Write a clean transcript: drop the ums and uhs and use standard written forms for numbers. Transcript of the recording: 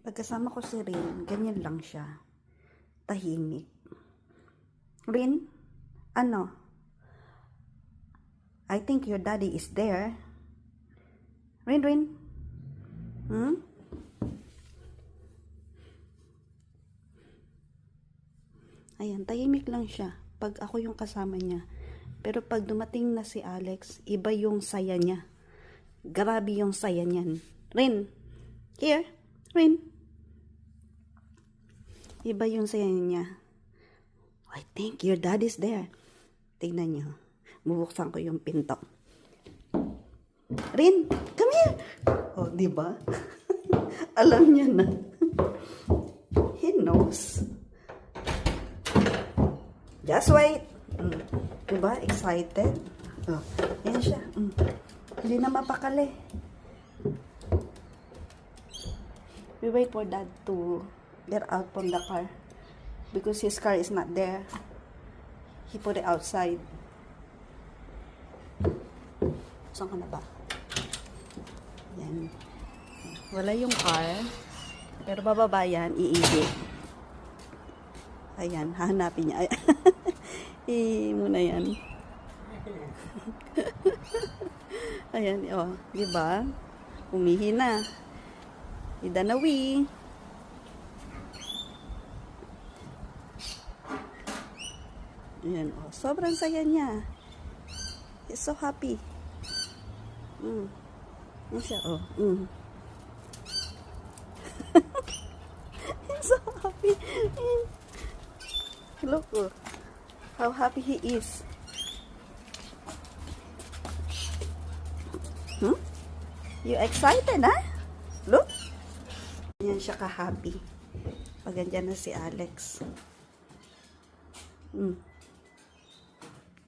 Pagkasama ko si Rin, ganyan lang siya. Tahimik. Rin, ano? I think your daddy is there. Rin? Hmm? Ayan, tahimik lang siya. Pag ako yung kasama niya. Pero pag dumating na si Alex, iba yung saya niya. Grabe yung saya niyan. Rin, here, Rin. Iba yung saya niya. I think your dad is there. Tingnan niyo. Bubuksan ko yung pinto. Rin, come here. Oh, di ba? Alam niya na. He knows. Just wait. Diba? Excited. Oh, yan siya. Hindi na mapakali. We wait for dad to get out from the car. Because his car is not there. He put it outside. Saan ka na ba? Yan. Wala yung car. Pero bababa yan, iigi. Ayan, hahanapin niya. Muna yan. Ayan, oh, diba? Umihi na. Idanawi. Ayan, oh, sobrang saya niya. He's so happy. Yan siya, oh. He's so happy. Look, oh, how happy he is. You excited, ha? Look. Yan siya ka-happy. Pag andyan na si Alex.